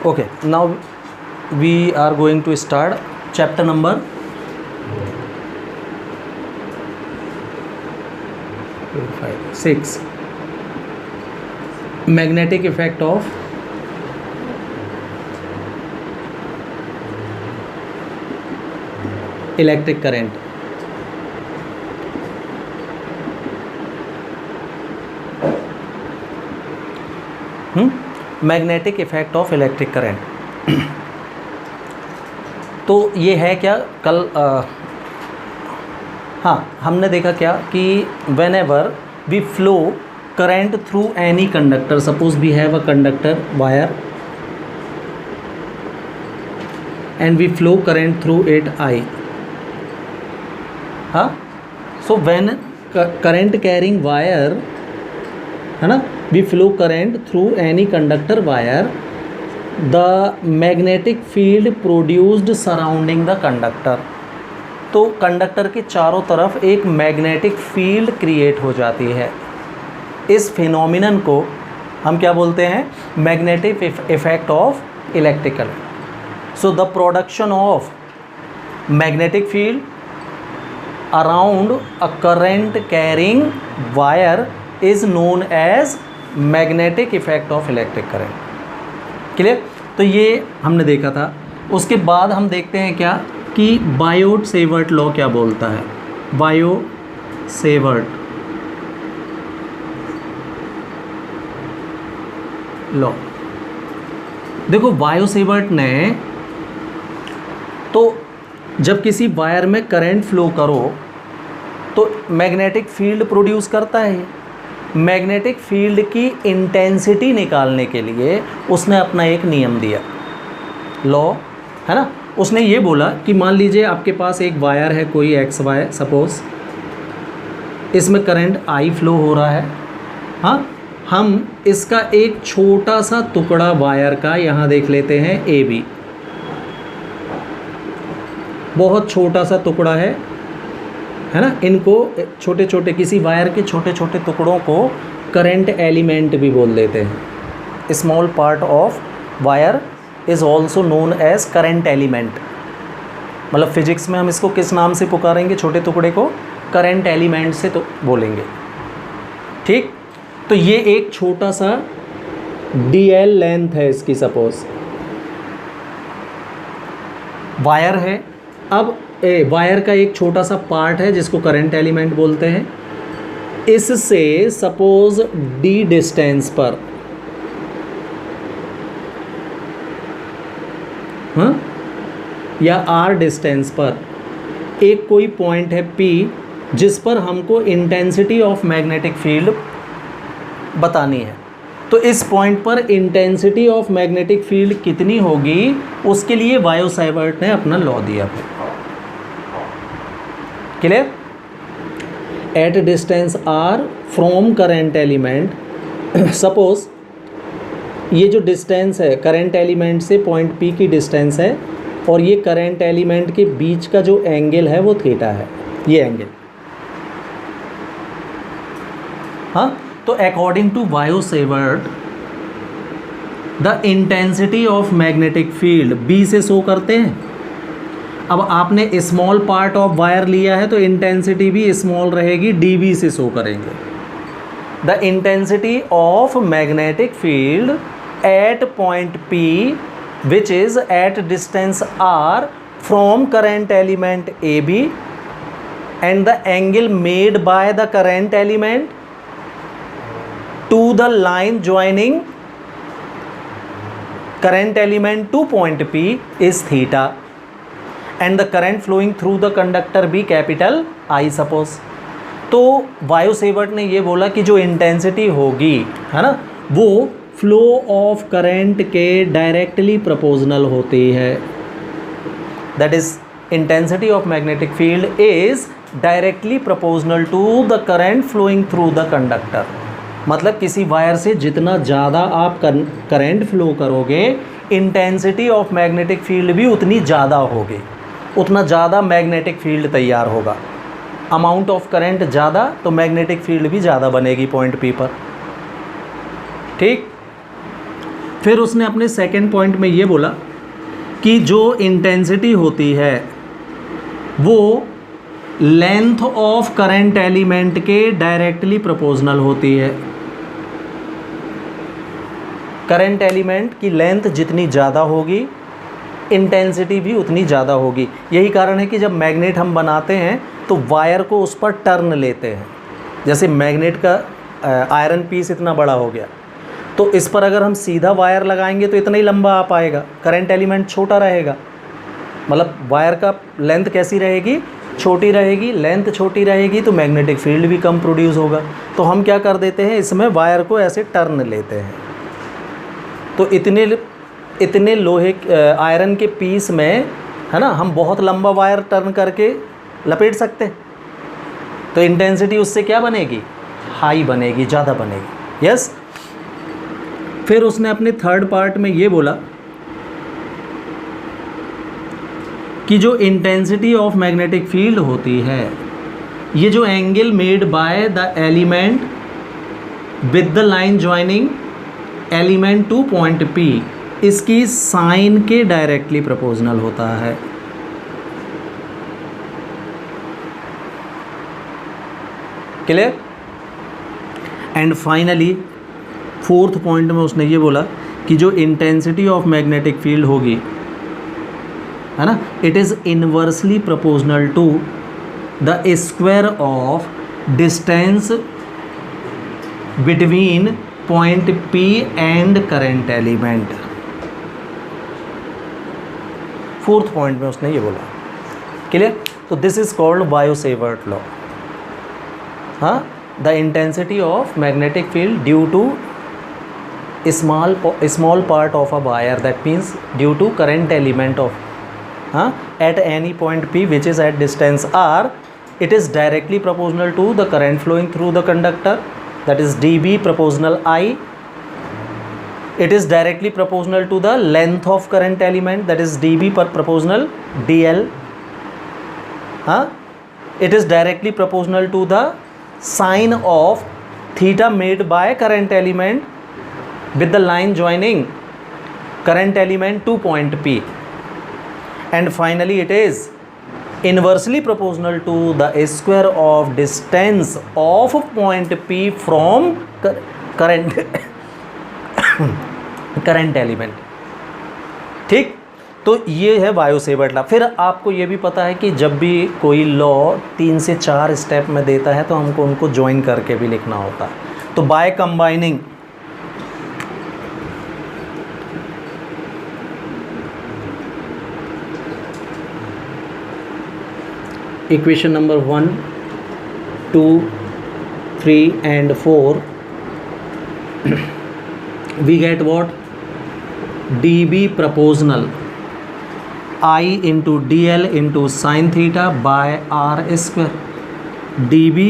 Okay, now we are going to start chapter number 6, magnetic effect of electric current. Magnetic effect of electric current. तो ये है क्या कल हाँ हमने देखा क्या कि whenever we flow current through any conductor, suppose we have a conductor wire and we flow current through it I. हाँ, so when current carrying wire है ना, we flow current through any conductor wire, the magnetic field produced surrounding the conductor. तो conductor के चारों तरफ एक magnetic field create हो जाती है. इस फिनोमिनन को हम क्या बोलते हैं? Magnetic effect of electrical. So the production of magnetic field around a current carrying wire is known as magnetic effect of electric current. Clear? तो ये हमने देखा था. उसके बाद हम देखते हैं क्या कि बायोट सेवर्ट लॉ क्या बोलता है. Bio Savart law. देखो बायो सेवर्ट ने तो जब किसी वायर में करंट फ्लो करो तो मैग्नेटिक फील्ड प्रोड्यूस करता है. मैग्नेटिक फील्ड की इंटेंसिटी निकालने के लिए उसने अपना एक नियम दिया, लॉ है ना. उसने ये बोला कि मान लीजिए आपके पास एक वायर है कोई एक्स वाई, सपोज इसमें करंट आई फ्लो हो रहा है. हाँ, हम इसका एक छोटा सा टुकड़ा वायर का यहाँ देख लेते हैं ए बी. बहुत छोटा सा टुकड़ा है ना. इनको छोटे छोटे किसी वायर के छोटे छोटे टुकड़ों को करंट एलिमेंट भी बोल देते हैं. Small part of wire is also known as current element. मतलब फिजिक्स में हम इसको किस नाम से पुकारेंगे? छोटे टुकड़े को करंट एलिमेंट से तो बोलेंगे. ठीक, तो ये एक छोटा सा DL लेंथ है इसकी, सपोज वायर है. अब वायर का एक छोटा सा पार्ट है जिसको करंट एलिमेंट बोलते हैं. इससे सपोज D डिस्टेंस पर या R डिस्टेंस पर एक कोई पॉइंट है P जिस पर हमको इंटेंसिटी ऑफ मैग्नेटिक फील्ड बतानी है. तो इस पॉइंट पर इंटेंसिटी ऑफ मैग्नेटिक फील्ड कितनी होगी उसके लिए बायो सेवर्ट ने अपना लॉ दिया. Clear? Eight distance R from current element, suppose ये जो डिस्टेंस है करंट एलिमेंट से पॉइंट P की डिस्टेंस है और ये करंट एलिमेंट के बीच का जो एंगल है वो थीटा है, ये एंगल. हाँ, तो according to Biot Savart the intensity of magnetic field B से शो करते हैं. अब आपने स्मॉल पार्ट ऑफ वायर लिया है तो इंटेंसिटी भी स्मॉल रहेगी, dB से शो करेंगे. The intensity of magnetic field at point P which is at distance R from current element AB and the angle made by the current element to the line joining current element to point P is theta and the current flowing through the conductor be capital I, suppose. तो Biot Savart ने ये बोला कि जो intensity होगी है ना वो फ्लो ऑफ करंट के डायरेक्टली प्रोपोर्शनल होती है. That is intensity of magnetic field is directly proportional to the current flowing through the conductor. मतलब किसी वायर से जितना ज़्यादा आप करंट फ्लो करोगे इंटेंसिटी ऑफ मैग्नेटिक फील्ड भी उतनी ज़्यादा होगी, उतना ज़्यादा मैग्नेटिक फील्ड तैयार होगा. अमाउंट ऑफ करंट ज़्यादा तो मैग्नेटिक फील्ड भी ज़्यादा बनेगी पॉइंट P पर. ठीक, फिर उसने अपने सेकंड पॉइंट में ये बोला कि जो इंटेंसिटी होती है वो लेंथ ऑफ करंट एलिमेंट के डायरेक्टली प्रोपोर्शनल होती है। करंट एलिमेंट की लेंथ जितनी ज़्यादा होगी इंटेंसिटी भी उतनी ज़्यादा होगी। यही कारण है कि जब मैग्नेट हम बनाते हैं तो वायर को उस पर टर्न लेते हैं। जैसे मैग्नेट का आयरन पीस इतना बड़ा हो गया तो इस पर अगर हम सीधा वायर लगाएंगे तो इतना ही लंबा आ पाएगा, करंट एलिमेंट छोटा रहेगा। मतलब वायर का लेंथ कैसी रहेगी, छोटी रहेगी। लेंथ छोटी रहेगी तो मैग्नेटिक फील्ड भी कम प्रोड्यूस होगा। तो हम क्या कर देते हैं, इसमें वायर को ऐसे टर्न लेते हैं। तो इतने लोहे आयरन के पीस में, है ना, हम बहुत लंबा वायर टर्न करके लपेट सकते हैं। तो इंटेंसिटी उससे क्या बनेगी, हाई बनेगी, ज़्यादा बनेगी। यस। फिर उसने अपने थर्ड पार्ट में ये बोला कि जो इंटेंसिटी ऑफ मैग्नेटिक फील्ड होती है, ये जो angle made by the element with the line joining element to point P, इसकी साइन के डायरेक्टली प्रोपोर्शनल होता है। Clear. And finally fourth point में उसने ये बोला कि जो इंटेंसिटी ऑफ मैग्नेटिक फील्ड होगी, है ना, it is inversely proportional to the square of distance between point P and current element. Fourth point में उसने ये बोला। क्लियर। तो this is called Biot Savart law. हाँ, the intensity of magnetic field due to small part of a wire, that means due to current element of at any point P which is at distance R, it is directly proportional to the current flowing through the conductor, that is dB proportional I. It is directly proportional to the length of current element, that is dB per proportional dl. It is directly proportional to the sine of theta made by current element with the line joining current element to point P. And finally it is inversely proportional to the square of distance of point P from current current element. ठीक। तो ये है Biot-Savart law. फिर आपको ये भी पता है कि जब भी कोई लॉ 3 से 4 स्टेप में देता है तो हमको उनको ज्वाइन करके भी लिखना होता है। तो by combining equation number 1, 2, 3 and 4 we get what, dB proportional I into dl into sin theta by r square। dB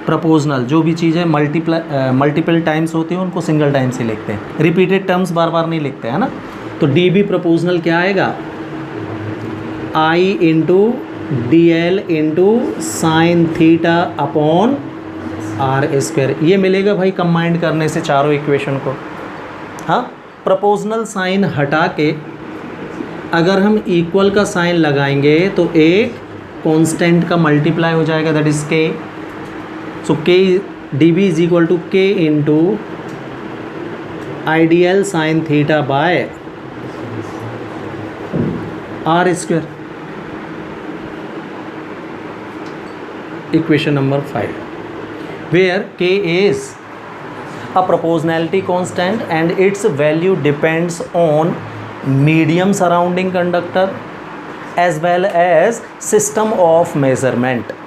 proportional जो भी चीज़ें मल्टीपल टाइम्स होती हैं उनको सिंगल टाइम्स ही लिखते हैं, रिपीटेड टर्म्स बार बार नहीं लिखते, है ना। तो dB प्रोपोर्शनल क्या आएगा, I into dl into sine theta upon R square. ये मिलेगा भाई कंबाइंड करने से चारों इक्वेशन को। हाँ, प्रोपोर्शनल साइन हटा के अगर हम इक्वल का साइन लगाएंगे तो एक कांस्टेंट का मल्टीप्लाई हो जाएगा, दैट इज के। So K dB is equal to K into ideal sine theta by R square. Equation number 5, where K is a proportionality constant and its value depends on medium surrounding conductor as well as system of measurement।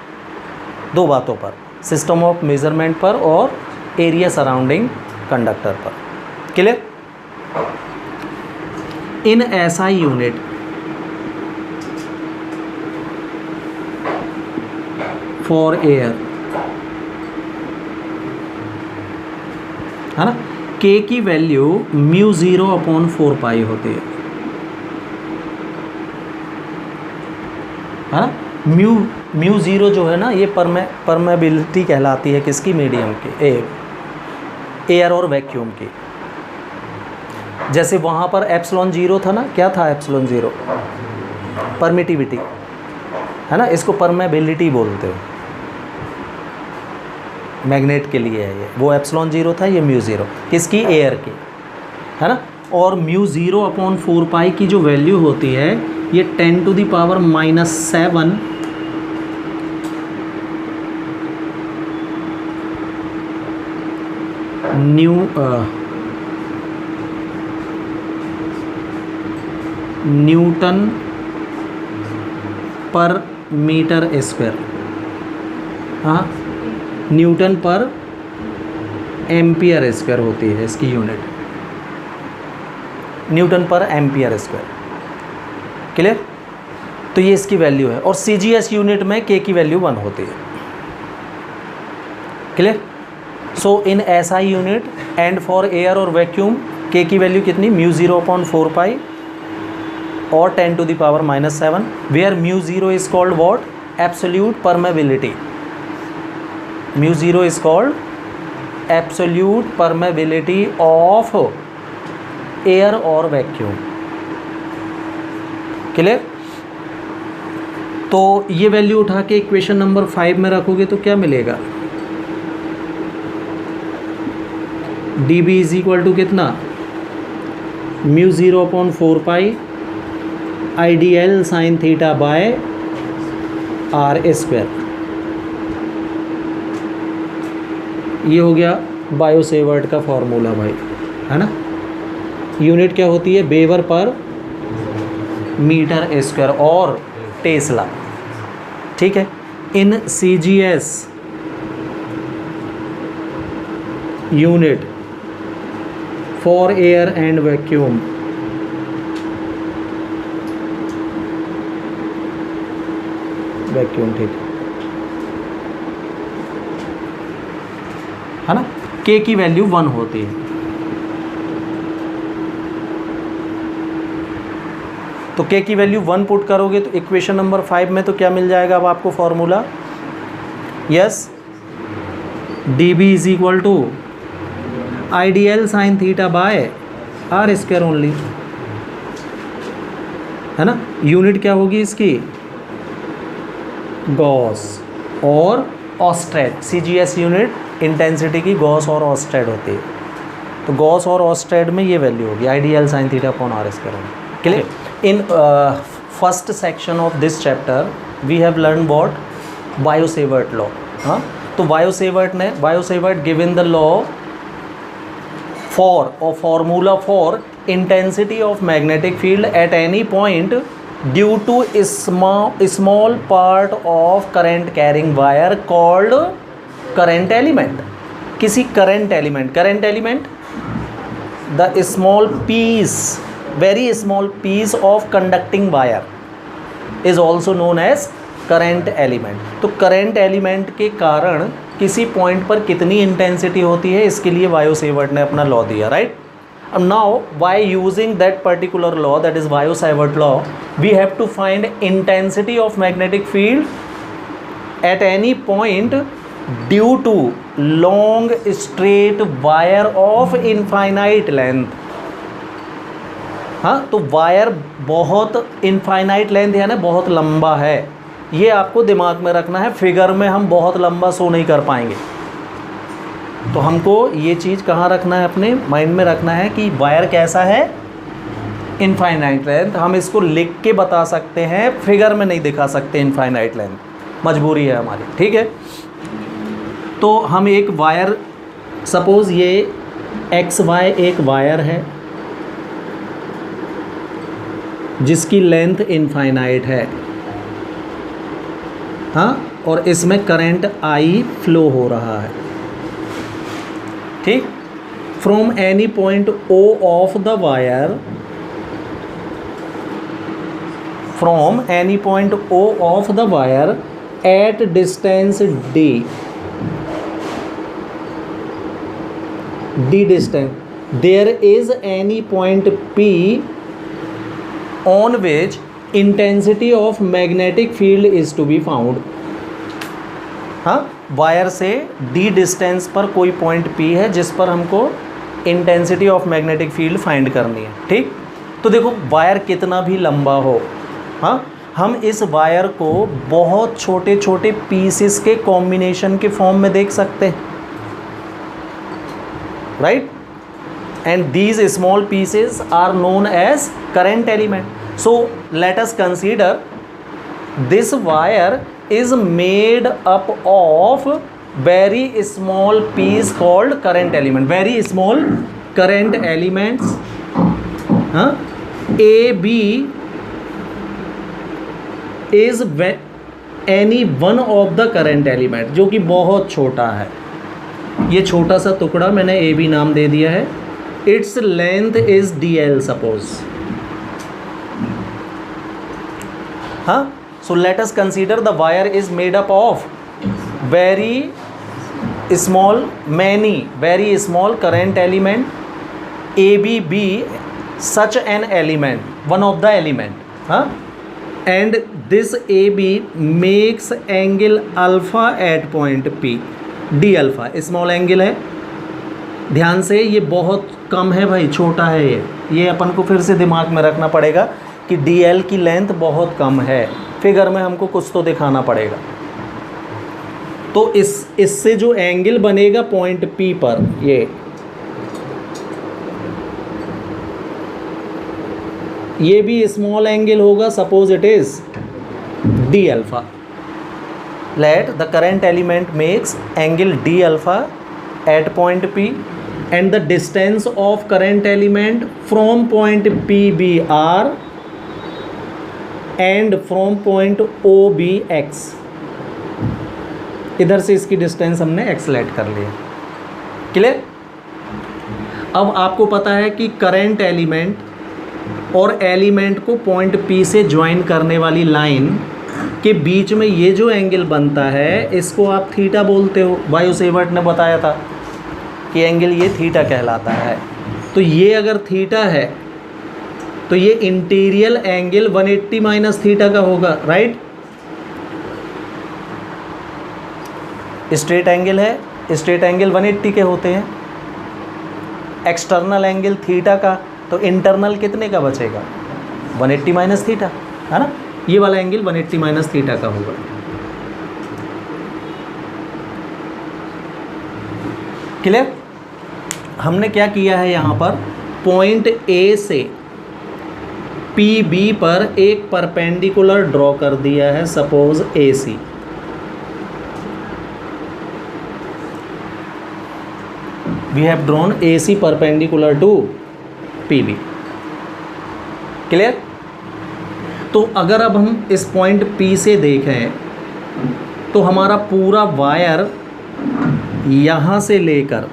दो बातों पर, system of measurement पर और area surrounding conductor पर। Clear. in SI unit for air, है ना, K की value mu 0 upon 4 पाई होती है ना। म्यू 0 जो है ना, ये परमेबिलिटी कहलाती है किसकी, मीडियम की, एयर और वैक्यूम की। जैसे वहाँ पर एप्सिलॉन जीरो था ना, क्या था एप्सिलॉन जीरो? परमिटिविटी, है ना, इसको परमेबिलिटी बोलते हैं, मैग्नेट के लिए है ये। वो एप्सिलॉन जीरो था, ये म्यू ज़ीरो, किसकी? एयर की, है ना। और म्यू ज़ीरो अपॉन 4 पाई की जो वैल्यू होती है ये 10⁻⁻7 न्यूटन पर मीटर स्क्वायर, हाँ, न्यूटन पर एम्पियर स्क्वायर होती है इसकी unit, newton per ampere square. Clear? तो ये इसकी वैल्यू है। और CGS यूनिट में K की वैल्यू 1 होती है। Clear? So in SI unit and for air और वैक्यूम K की वैल्यू कितनी? म्यू ज़ीरो अपॉन 4 पाई और 10⁻⁻7, where mu zero is called what? Absolute permeability. Mu zero is called absolute permeability of air और vacuum. Clear? तो ये value उठा के equation number 5 में रखोगे तो क्या मिलेगा? dB इज इक्वल टू कितना? Mu zero upon 4 pi IDL sine theta by R square. ये हो गया बायो-सेवर्ट का फॉर्मूला भाई, है ना। यूनिट क्या होती है? वेबर पर मीटर स्क्वायर और टेस्ला। ठीक है। इन CGS unit for air and vacuum ठीक है ना, K की वैल्यू 1 होती है। तो K की वैल्यू 1 पुट करोगे तो इक्वेशन नंबर 5 में तो क्या मिल जाएगा अब आपको formula? Yes, dB is equal to IDL sine theta by R square only, है ना। यूनिट क्या होगी इसकी? गॉस और ऑस्टेड। CGS यूनिट इंटेंसिटी की गॉस और ऑस्टेड होती है। तो गॉस और ऑस्टेड में ये वैल्यू होगी IDL sine theta upon R square. Clear? In first section of this chapter we have learned what? Biot-Savart law। हाँ, तो Biot-Savart given the law for or formula for intensity of magnetic field at any point due to a small part of current carrying wire called current element। किसी current element the small piece, very small piece of conducting wire is also known as current element। तो current element के कारण किसी point पर कितनी intensity होती है, इसके लिए बायो-सेवर्ट ने अपना लॉ दिया, राइट। अब now by using that particular law, that is Biot Savart law, we have to find intensity of magnetic field at any point due to long straight wire of infinite length. हाँ, तो wire बहुत infinite length है ना, बहुत लंबा है, ये आपको दिमाग में रखना है। फिगर में हम बहुत लंबा शो नहीं कर पाएंगे, तो हमको ये चीज़ कहाँ रखना है? अपने माइंड में रखना है कि वायर कैसा है? Infinite length. हम इसको लिख के बता सकते हैं, फिगर में नहीं दिखा सकते इनफाइनाइट लेंथ, मजबूरी है हमारी। ठीक है, तो हम एक वायर, सपोज़ ये XY एक वायर है जिसकी लेंथ इनफाइनाइट है, हाँ, और इसमें करंट I फ्लो हो रहा है। ठीक, from any point O of the wire, from any point O of the wire at distance D distance, there is any point P on which intensity of magnetic field is to be found। हाँ, wire से D distance पर कोई point P है जिस पर हमको intensity of magnetic field find करनी है। ठीक, तो देखो वायर कितना भी लंबा हो, हाँ, हम इस वायर को बहुत छोटे छोटे पीसेस के कॉम्बिनेशन के फॉर्म में देख सकते हैं, right, and these small pieces are known as current element. So let us consider this wire is made up of very small piece called current element, very small current elements, A B is any one of the current element, जो कि बहुत छोटा है। ये छोटा सा टुकड़ा मैंने A B नाम दे दिया है। Its length is DL suppose, हाँ। So let us consider the wire is made up of very small, many very small current element, ABB, such an element, one of the element, huh? And this AB makes angle alpha at point P, D alpha, small angle है। ध्यान से, ये बहुत कम है भाई, छोटा है ये अपन को फिर से दिमाग में रखना पड़ेगा कि DL की लेंथ बहुत कम है। फिगर में हमको कुछ तो दिखाना पड़ेगा। तो इससे जो एंगल बनेगा पॉइंट P पर, ये भी स्मॉल एंगल होगा, suppose it is D alpha. Let the current element makes angle D alpha at point P and the distance of current element from point PB R and from point OB X। इधर से इसकी distance हमने x late कर लिया। Clear? अब आपको पता है कि करंट एलिमेंट और एलिमेंट को पॉइंट P से ज्वाइन करने वाली लाइन के बीच में ये जो एंगल बनता है, इसको आप थीटा बोलते हो। बायो सेवर्ट ने बताया था कि एंगल ये थीटा कहलाता है। तो ये अगर थीटा है तो ये इंटीरियर एंगल 180 माइनस थीटा का होगा, राइट। स्ट्रेट एंगल है, स्ट्रेट एंगल 180 के होते हैं। एक्सटर्नल एंगल थीटा का, तो इंटरनल कितने का बचेगा? 180 माइनस थीटा, है ना। ये वाला एंगल 180 माइनस थीटा का होगा। क्लियर? हमने क्या किया है यहाँ पर, पॉइंट ए से PB पर एक परपेंडिकुलर ड्रॉ कर दिया है, suppose AC। We have drawn AC perpendicular to PB। Clear? तो अगर अब हम इस पॉइंट P से देखें तो हमारा पूरा वायर यहाँ से लेकर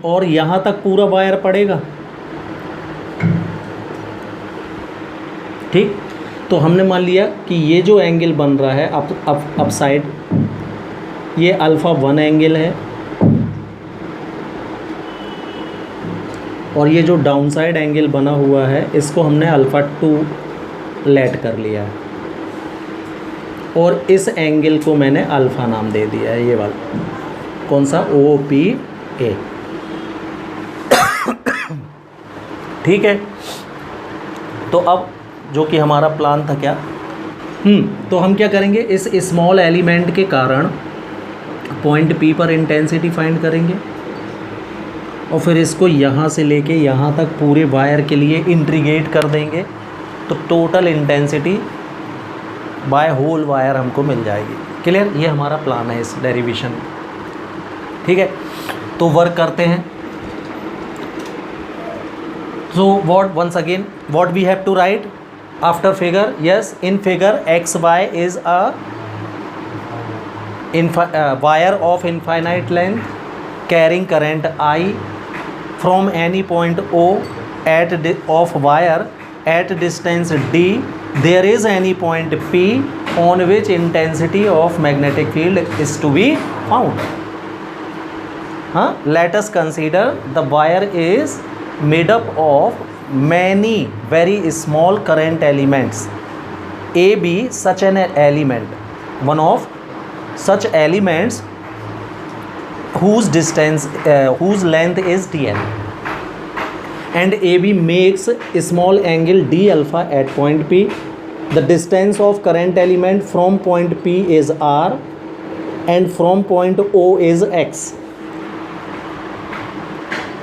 और यहाँ तक पूरा वायर पड़ेगा। ठीक, तो हमने मान लिया कि ये जो एंगल बन रहा है अप साइड, ये अल्फ़ा 1 एंगल है, और ये जो डाउन साइड एंगल बना हुआ है इसको हमने अल्फ़ा 2 लेट कर लिया है, और इस एंगल को मैंने अल्फ़ा नाम दे दिया है। ये वाला कौन सा? OPA। ठीक है, तो अब जो कि हमारा प्लान था क्या, तो हम क्या करेंगे, इस स्मॉल एलिमेंट के कारण पॉइंट P पर इंटेंसिटी फाइंड करेंगे, और फिर इसको यहाँ से लेके यहाँ तक पूरे वायर के लिए इंटीग्रेट कर देंगे, तो total intensity by whole wire हमको मिल जाएगी। क्लियर? ये हमारा प्लान है इस डेरिवेशन। ठीक है, तो वर्क करते हैं। So what, once again, what we have to write after figure? Yes, in figure XY is a wire of infinite length carrying current I from any point O of wire at distance D. There is any point P on which intensity of magnetic field is to be found. Let us consider the wire is made up of many very small current elements. AB such an element, one of such elements whose distance whose length is dl and AB makes a small angle d alpha at point P. The distance of current element from point P is r and from point O is x.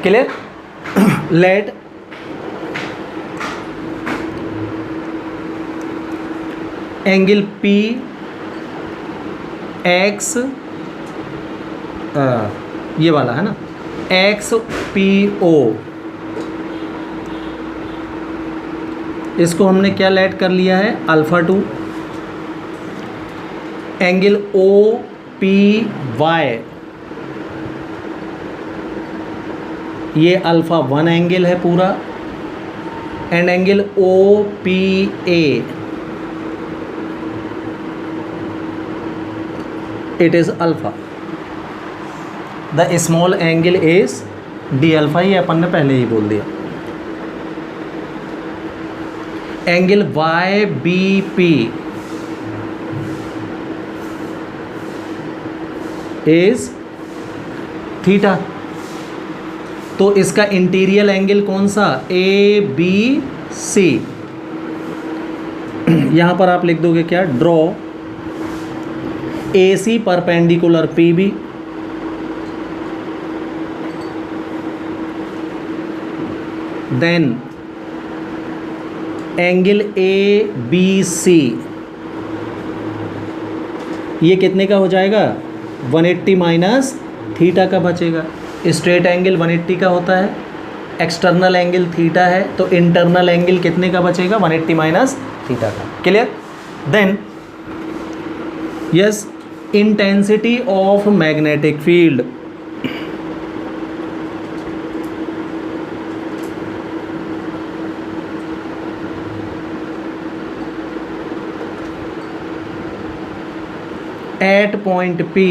Clear? Let angle P x ये वाला है ना, x P O, इसको हमने क्या late कर लिया है, alpha 2. Angle O P Y, ये अल्फ़ा 1 एंगल है पूरा. And angle O P A, it is alpha. The small angle is D alpha, ये अपन ने पहले ही बोल दिया. Angle Y B P is theta. तो इसका इंटीरियर एंगल कौन सा, ए बी सी. यहाँ पर आप लिख दोगे क्या, draw A C perpendicular P B. Then angle A B C, ये कितने का हो जाएगा, 180 माइनस थीटा का बचेगा. स्ट्रेट एंगल 180 का होता है, एक्सटर्नल एंगल थीटा है, तो इंटरनल एंगल कितने का बचेगा, 180 माइनस थीटा का. Clear? Then yes, intensity of magnetic field. at point P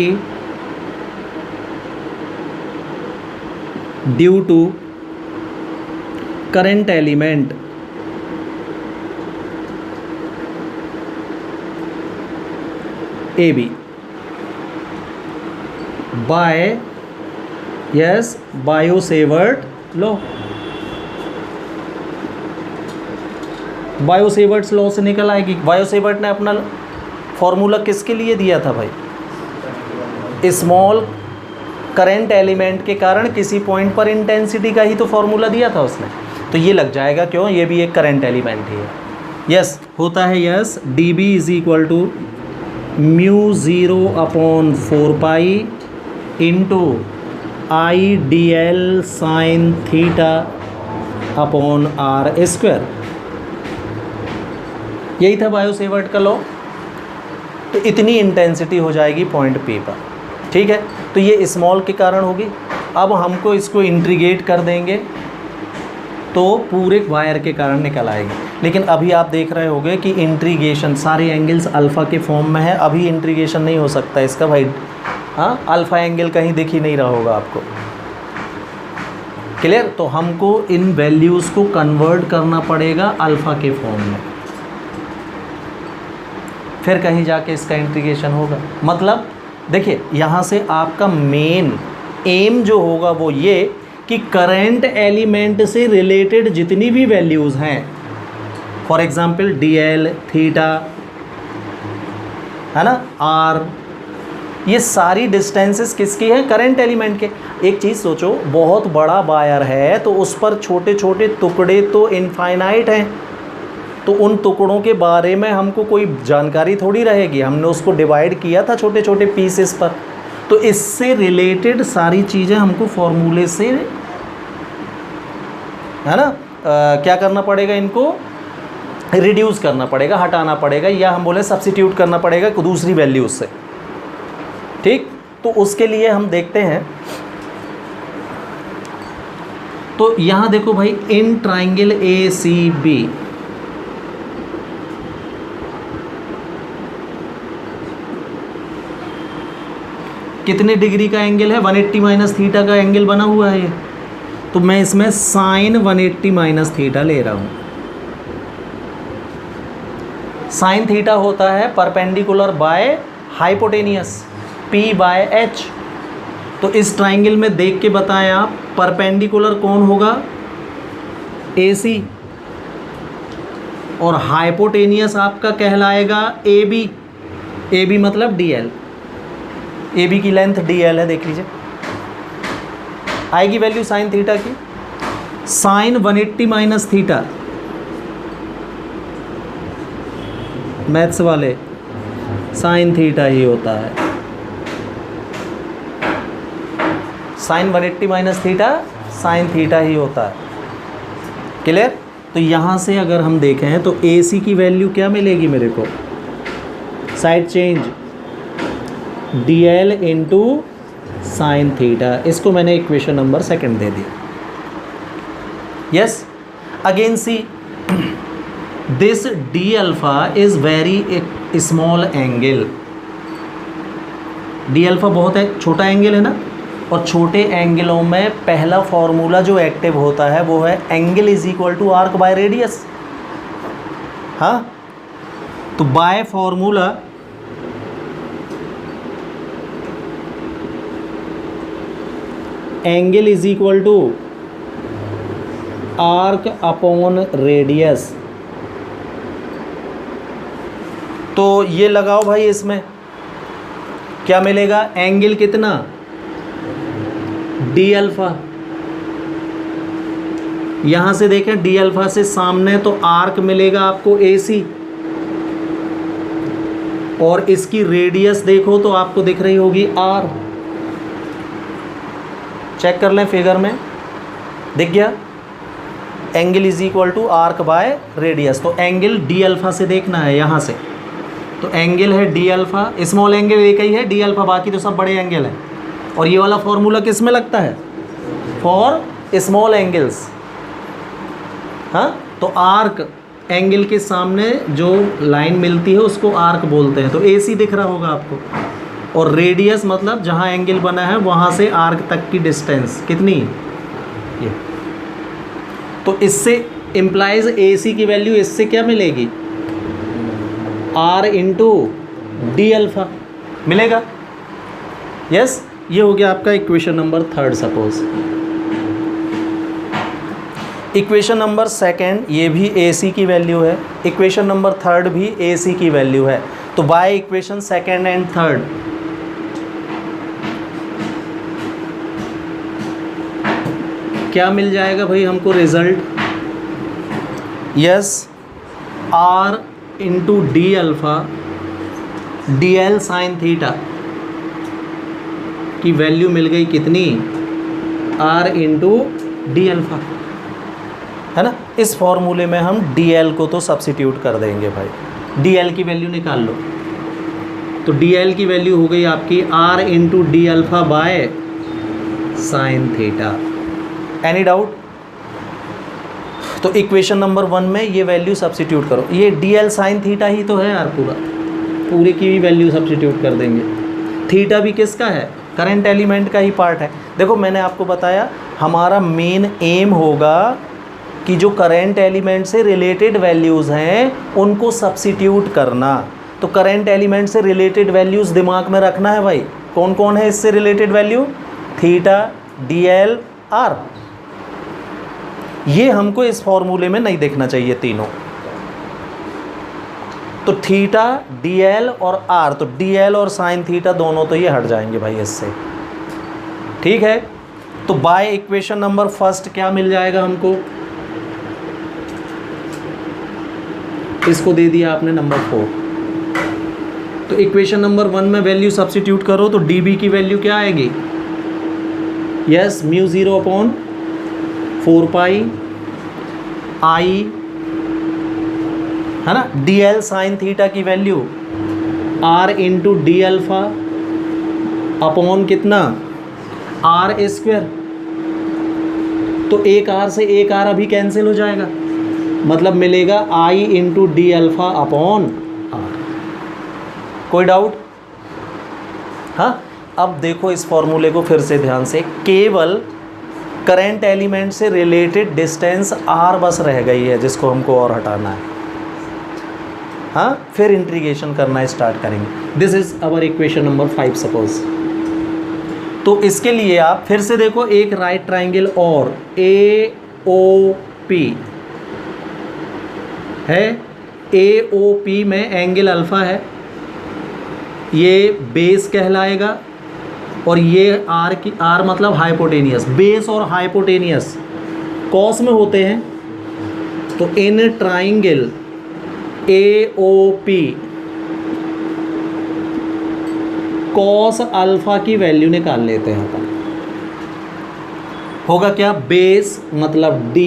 due to current element AB by yes Biot-Savart law. Bio-Savart's law से निकल आएगी. बायो-सेवर्ट ने अपना फॉर्मूला किसके लिए दिया था भाई, स्मॉल करंट एलिमेंट के कारण किसी पॉइंट पर इंटेंसिटी का ही तो फॉर्मूला दिया था उसने. तो ये लग जाएगा, क्यों, ये भी एक करंट एलिमेंट ही है. यस होता है, yes D B is equal to mu 0/4 into I D L sine theta upon R square. यही था बायो-सेवर्ट का लॉ. तो इतनी इंटेंसिटी हो जाएगी पॉइंट P पर. ठीक है, तो ये स्मॉल के कारण होगी. अब हमको इसको इंटीग्रेट कर देंगे तो पूरे वायर के कारण निकल आएगी. लेकिन अभी आप देख रहे होंगे कि इंटीग्रेशन सारे एंगल्स अल्फ़ा के फॉर्म में है, अभी इंटीग्रेशन नहीं हो सकता इसका भाई. हाँ, अल्फ़ा एंगल कहीं दिख ही नहीं रहा होगा आपको. क्लियर? तो हमको इन वैल्यूज़ को कन्वर्ट करना पड़ेगा अल्फ़ा के फॉर्म में, फिर कहीं जाके इसका इंटीग्रेशन होगा. मतलब देखिए, यहाँ से आपका मेन एम जो होगा वो ये कि करंट एलिमेंट से रिलेटेड जितनी भी वैल्यूज़ हैं, for example D L, theta, है ना, आर, ये सारी डिस्टेंसेस किसकी हैं, करंट एलिमेंट के. एक चीज़ सोचो, बहुत बड़ा वायर है तो उस पर छोटे छोटे टुकड़े तो इनफाइनाइट हैं, तो उन टुकड़ों के बारे में हमको कोई जानकारी थोड़ी रहेगी. हमने उसको डिवाइड किया था छोटे छोटे पीसेस पर. तो इससे रिलेटेड सारी चीज़ें हमको फॉर्मूले से, है ना, क्या करना पड़ेगा, इनको रिड्यूस करना पड़ेगा, हटाना पड़ेगा, या हम बोले सब्स्टिट्यूट करना पड़ेगा दूसरी वैल्यूज से. ठीक, तो उसके लिए हम देखते हैं. तो यहाँ देखो भाई, in triangle A C B कितने डिग्री का एंगल है, 180 माइनस थीटा का एंगल बना हुआ है ये. तो मैं इसमें साइन 180 माइनस थीटा ले रहा हूँ. साइन थीटा होता है परपेंडिकुलर बाय हाइपोटेनियस. P/H। तो इस ट्राइंगल में देख के बताएं आप, परपेंडिकुलर कौन होगा? AC, और हाइपोटेनियस आपका कहलाएगा AB। AB मतलब DL, AB की लेंथ DL है, देख लीजिए। आएगी वैल्यू साइन थीटा की, साइन 180 माइनस थीटा, मैथ्स वाले साइन थीटा ही होता है। Sine 180 minus theta sine theta ही होता है। क्लियर? तो यहाँ से अगर हम देखें तो AC की वैल्यू क्या मिलेगी मेरे को? Side change DL into sine theta. इसको मैंने equation number 2 they the. Yes, again see this D alpha is very small angle. D alpha बहुत है, छोटा एंगल है ना, और छोटे एंगलों में पहला फॉर्मूला जो एक्टिव होता है वो है angle is equal to arc by radius. हाँ, तो by formula angle is equal to arc upon radius. तो ये लगाओ भाई, इसमें क्या मिलेगा? एंगल कितना? D alpha. यहां से देखें D अल्फा से सामने तो आर्क मिलेगा आपको AC, और इसकी रेडियस देखो तो आपको दिख रही होगी R। चेक कर लें फिगर में, दिख गया? Angle is equal to arc by radius. तो एंगल D अल्फा से देखना है यहाँ से, तो एंगल है D अल्फा, स्मॉल एंगल एक ही है D अल्फा, बाकी तो सब बड़े एंगल हैं। और ये वाला फॉर्मूला किस में लगता है? For small angles. हाँ, तो आर्क एंगल के सामने जो लाइन मिलती है उसको आर्क बोलते हैं। तो AC दिख रहा होगा आपको, और रेडियस मतलब जहाँ एंगल बना है वहाँ से आर्क तक की डिस्टेंस कितनी? ये। तो इससे इम्प्लाइज AC की वैल्यू इससे क्या मिलेगी? R इंटू D अल्फा मिलेगा। यस, ये हो गया आपका equation number 3 suppose. Equation number 2 ये भी AC की वैल्यू है, इक्वेशन नंबर 3 भी AC की वैल्यू है। तो बाय इक्वेशन 2 एंड 3 क्या मिल जाएगा भाई हमको result? Yes, R into D alpha DL sign theta की वैल्यू मिल गई कितनी? R इंटू D अल्फा, है ना। इस फॉर्मूले में हम DL को तो सब्सिट्यूट कर देंगे भाई, DL की वैल्यू निकाल लो। तो DL की वैल्यू हो गई आपकी R into D alpha by sine theta. Any doubt? तो इक्वेशन नंबर 1 में ये वैल्यू सब्सिट्यूट करो। ये DL साइन थीटा ही तो है यार, पूरी की भी वैल्यू सब्सिट्यूट कर देंगे। थीटा भी किसका है? करंट एलिमेंट का ही पार्ट है। देखो मैंने आपको बताया हमारा मेन एम होगा कि जो करंट एलिमेंट से रिलेटेड वैल्यूज़ हैं उनको सब्सिट्यूट करना। तो करंट एलिमेंट से रिलेटेड वैल्यूज़ दिमाग में रखना है भाई। कौन कौन है इससे related value? Theta, DL, R। ये हमको इस फॉर्मूले में नहीं देखना चाहिए तीनों। तो थीटा, DL और R, तो DL और साइन थीटा दोनों तो ये हट जाएंगे भाई इससे। ठीक है, तो बाय इक्वेशन नंबर 1 क्या मिल जाएगा हमको? इसको दे दिया आपने नंबर 4। तो इक्वेशन नंबर 1 में वैल्यू सब्सिट्यूट करो तो DB की वैल्यू क्या आएगी? Yes, mu 0 upon 4 pi I, है ना। DL साइन थीटा की value R into D alpha upon कितना? R square. तो एक R से एक R अभी कैंसिल हो जाएगा, मतलब मिलेगा I into D alpha upon R। कोई डाउट? हाँ, अब देखो इस फॉर्मूले को फिर से ध्यान से, केवल करंट एलिमेंट से रिलेटेड डिस्टेंस R बस रह गई है जिसको हमको और हटाना है। हाँ, फिर इंटीग्रेशन करना स्टार्ट करेंगे। This is our equation number 5 suppose. तो इसके लिए आप फिर से देखो, एक राइट ट्राइंगल और AOP है, AOP में एंगल अल्फा है, ये बेस कहलाएगा, और ये R मतलब हाइपोटेनियस। बेस और हाइपोटेनियस कॉस में होते हैं, तो in triangle AOP cos alpha की वैल्यू निकाल लेते हैं अपन। होगा क्या, बेस मतलब D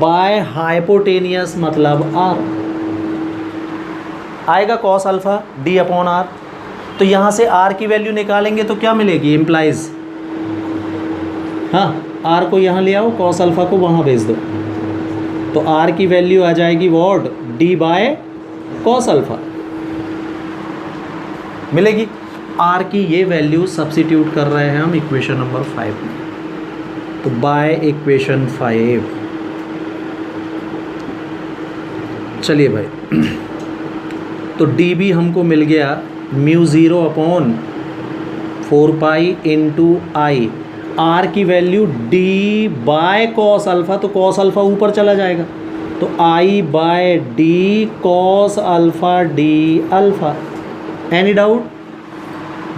बाय हाइपोटेनियस मतलब R, आएगा cos alpha D upon R। तो यहाँ से R की वैल्यू निकालेंगे तो क्या मिलेगी, इम्प्लाइज, हाँ, R को यहाँ ले आओ, कॉस अल्फा को वहाँ भेज दो, तो R की वैल्यू आ जाएगी what, D by cos alpha मिलेगी। R की ये वैल्यू सब्सिट्यूट कर रहे हैं हम इक्वेशन नंबर 5 में, तो बाय इक्वेशन 5, चलिए भाई, तो dB हमको मिल गया μ0 upon 4 pi into I. R की value D by cos alpha, तो कॉस अल्फा ऊपर चला जाएगा, तो I by D cos alpha D alpha. Any doubt?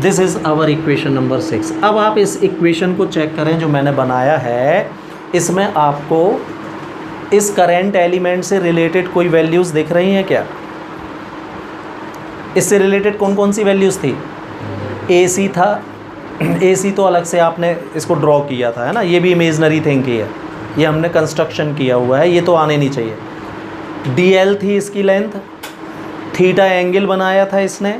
This is our equation number 6। अब आप इस इक्वेशन को चेक करें जो मैंने बनाया है, इसमें आपको इस करंट एलिमेंट से रिलेटेड कोई वैल्यूज़ दिख रही हैं क्या? इससे रिलेटेड कौन कौन सी वैल्यूज़ थी? AC था, AC तो अलग से आपने इसको ड्रॉ किया था, है ना, ये भी इमेजनरी थिंग की है, ये हमने कंस्ट्रक्शन किया हुआ है, ये तो आने नहीं चाहिए। DL थी इसकी लेंथ, थीटा एंगल बनाया था इसने,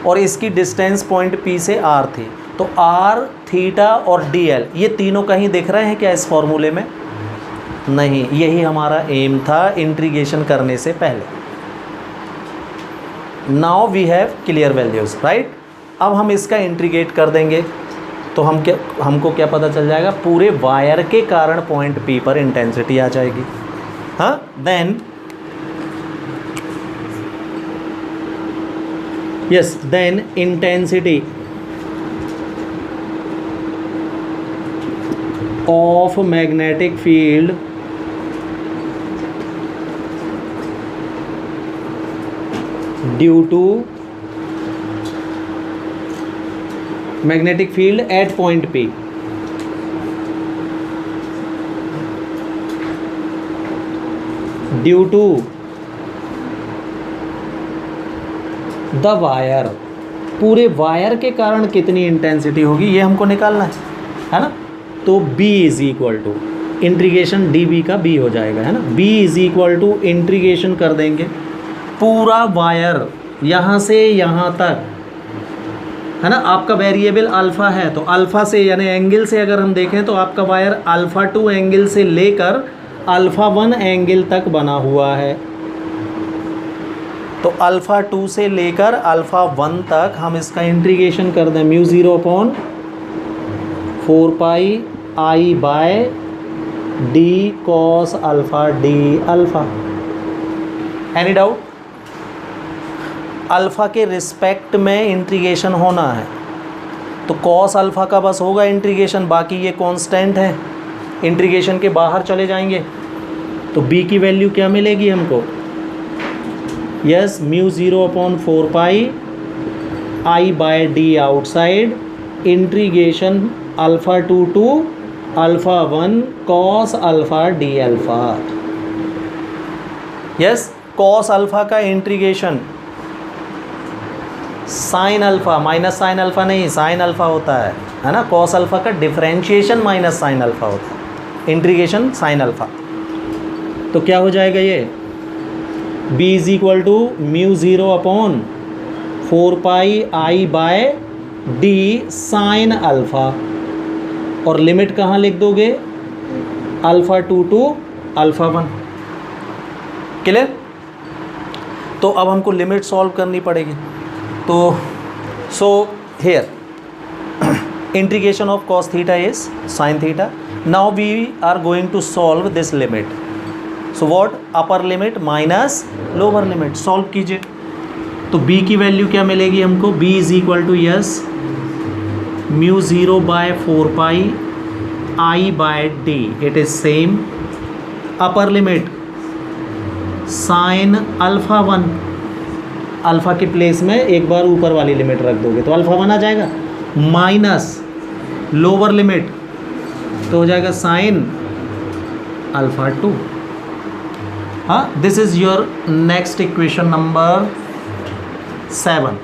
और इसकी डिस्टेंस पॉइंट P से R थी, तो R, थीटा और DL ये तीनों कहीं दिख रहे हैं क्या इस फॉर्मूले में? नहीं, यही हमारा एम था इंटीग्रेशन करने से पहले। Now we have clear values, right. अब हम इसका इंटीग्रेट कर देंगे तो हमको क्या पता चल जाएगा, पूरे वायर के कारण पॉइंट P पर इंटेंसिटी आ जाएगी। हाँ, then yes, then intensity of magnetic field due to magnetic field at point P due to the wire, पूरे वायर के कारण कितनी इंटेंसिटी होगी ये हमको निकालना है ना। तो B is equal to integration dB का B हो जाएगा, है ना। B is equal to integration कर देंगे पूरा वायर यहाँ से यहाँ तक, है ना। आपका वेरिएबल अल्फ़ा है, तो अल्फ़ा से यानी एंगल से अगर हम देखें तो आपका वायर अल्फ़ा 2 एंगल से लेकर अल्फ़ा 1 एंगल तक बना हुआ है। तो अल्फ़ा 2 से लेकर अल्फ़ा 1 तक हम इसका इंटीग्रेशन कर दें μ0 upon 4 pi I by D cos alpha D alpha. Any doubt? Alpha के रिस्पेक्ट में इंटीग्रेशन होना है, तो कॉस अल्फ़ा का बस होगा इंटीग्रेशन, बाकी ये कांस्टेंट है, इंटीग्रेशन के बाहर चले जाएंगे। तो B की वैल्यू क्या मिलेगी हमको? Yes, μ0 upon 4 pi I by D outside integration alpha 2 to alpha 1 cos alpha D alpha. Yes, cos alpha का integration sine alpha minus sine alpha नहीं, साइन अल्फ़ा होता है ना। कॉस अल्फ़ा का डिफरेंशिएशन माइनस साइन अल्फ़ा होता है, integration sine alpha. तो क्या हो जाएगा ये? B is equal to μ0 upon 4 pi I by D sine alpha, और लिमिट कहाँ लिख दोगे? Alpha 2 to alpha 1। क्लियर? तो अब हमको लिमिट सॉल्व करनी पड़ेगी। तो so here integration of cos theta is sine theta. Now we are going to solve this limit. So what, upper limit minus lower limit. Solve कीजिए तो b की value क्या मिलेगी हमको, b is equal to yes mu 0 by 4 pi i by d, it is same. Upper limit sine alpha 1, alpha के place में एक बार ऊपर वाली लिमिट रख दोगे तो अल्फा 1 आ जाएगा, माइनस लोअर लिमिट तो हो जाएगा साइन अल्फा 2। हाँ, this is your next equation number 7।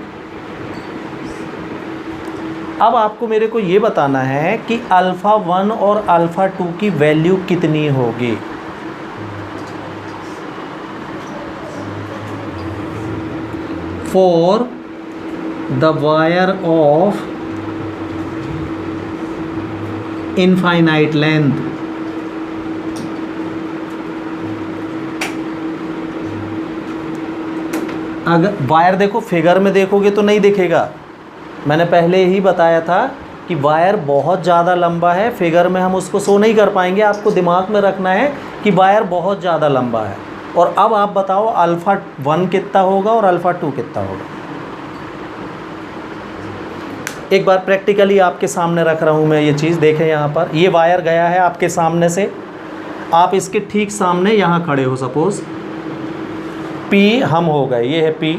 अब आपको मेरे को ये बताना है कि अल्फा 1 और अल्फा 2 की वैल्यू कितनी होगी। For the wire of infinite length, अगर वायर देखो फिगर में देखोगे तो नहीं दिखेगा, मैंने पहले ही बताया था कि वायर बहुत ज़्यादा लंबा है, फिगर में हम उसको शो नहीं कर पाएंगे, आपको दिमाग में रखना है कि वायर बहुत ज़्यादा लंबा है। और अब आप बताओ अल्फ़ा 1 कितना होगा और अल्फ़ा 2 कितना होगा। एक बार प्रैक्टिकली आपके सामने रख रहा हूँ मैं ये चीज़, देखें यहाँ पर ये वायर गया है आपके सामने से, आप इसके ठीक सामने यहाँ खड़े हो, सपोज़ P हम हो गए, ये है P,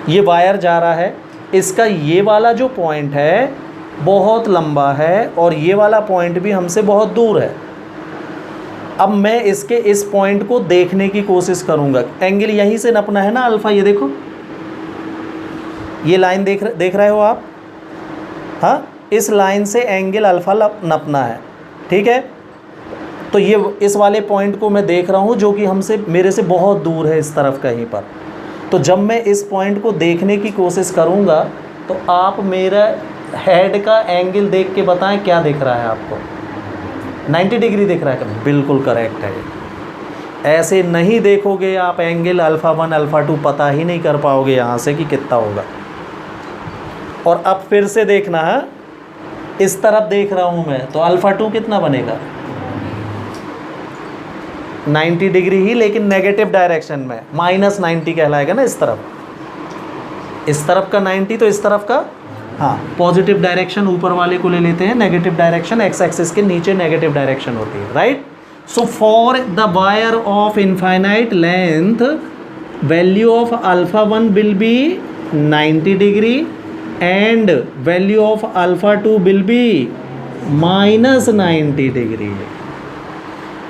ये वायर जा रहा है, इसका ये वाला जो पॉइंट है बहुत लंबा है और ये वाला पॉइंट भी हमसे बहुत दूर है। अब मैं इसके इस पॉइंट को देखने की कोशिश करूँगा, एंगल यहीं से नपना है ना अल्फ़ा, ये देखो ये लाइन देख रहे हो आप, हाँ, इस लाइन से एंगल अल्फ़ा नपना है, ठीक है। तो ये इस वाले पॉइंट को मैं देख रहा हूँ जो कि हमसे मेरे से बहुत दूर है इस तरफ कहीं पर। तो जब मैं इस पॉइंट को देखने की कोशिश करूँगा तो आप मेरा हेड का एंगल देख के बताएं क्या दिख रहा है आपको, 90 डिग्री दिख रहा है, बिल्कुल करेक्ट है। ऐसे नहीं देखोगे आप एंगल अल्फ़ा 1 अल्फ़ा 2 पता ही नहीं कर पाओगे यहाँ से कि कितना होगा। और अब फिर से देखना है, इस तरफ देख रहा हूँ मैं तो अल्फ़ा 2 कितना बनेगा, 90 डिग्री ही, लेकिन नेगेटिव डायरेक्शन में, माइनस 90 कहलाएगा ना इस तरफ का 90, तो इस तरफ का, हाँ, पॉजिटिव डायरेक्शन ऊपर वाले को ले लेते हैं, नेगेटिव डायरेक्शन एक्स एक्सिस के नीचे नेगेटिव डायरेक्शन होती है, right. So for the wire of infinite length value of alpha 1 will be 90 degree and value of alpha 2 will be minus 90 degree.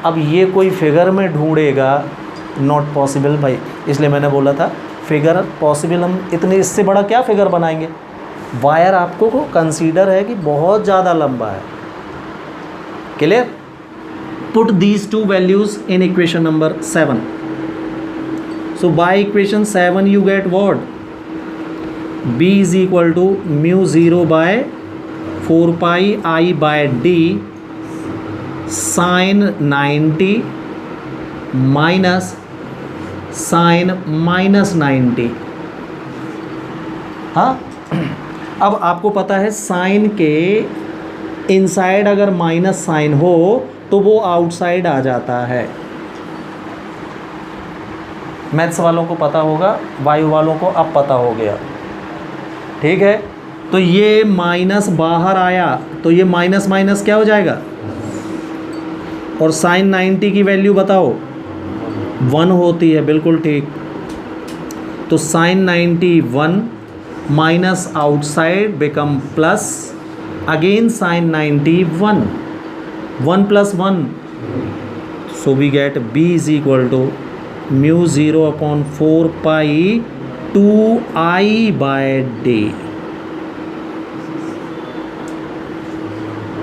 अब ये कोई फिगर में ढूंढेगा, नॉट पॉसिबल भाई, इसलिए मैंने बोला था फिगर पॉसिबल, हम इतने इससे बड़ा क्या फिगर बनाएंगे। वायर आपको को कंसीडर है कि बहुत ज़्यादा लंबा है, clear. Put these two values in equation number 7। So by equation 7 you get what, b is equal to mu 0 by 4 pi i by d sine 90 minus sine minus 90। हाँ, अब आपको पता है साइन के इनसाइड अगर माइनस साइन हो तो वो आउटसाइड आ जाता है। मैथ्स वालों को पता होगा, वायु वालों को अब पता हो गया, ठीक है। तो ये माइनस बाहर आया तो ये माइनस माइनस क्या हो जाएगा, और साइन 90 की वैल्यू बताओ 1 होती है, बिल्कुल ठीक। तो sine 90 1 minus outside become plus, again sine 90 1 plus 1, so we get b is equal to mu 0 upon 4 pi 2i by d।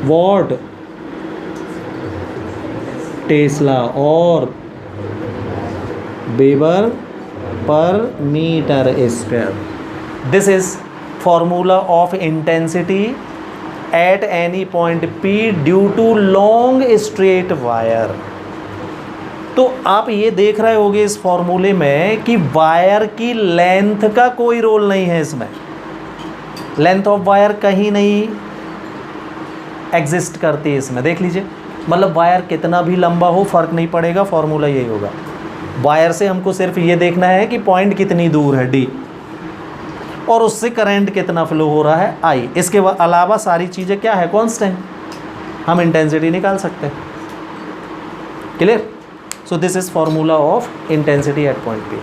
What, tesla और weber per metre square. This is formula of intensity at any point P due to long straight wire. तो आप ये देख रहे होगे इस फॉर्मूले में कि वायर की लेंथ का कोई रोल नहीं है इसमें, लेंथ ऑफ वायर कहीं नहीं एग्जिस्ट करती है इसमें, देख लीजिए। मतलब वायर कितना भी लंबा हो फ़र्क नहीं पड़ेगा, फॉर्मूला यही होगा। वायर से हमको सिर्फ ये देखना है कि पॉइंट कितनी दूर है डी, और उससे करंट कितना फ्लो हो रहा है आई। इसके अलावा सारी चीज़ें क्या है, कांस्टेंट, हम इंटेंसिटी निकाल सकते हैं। Clear? So this is formula of intensity eight point P.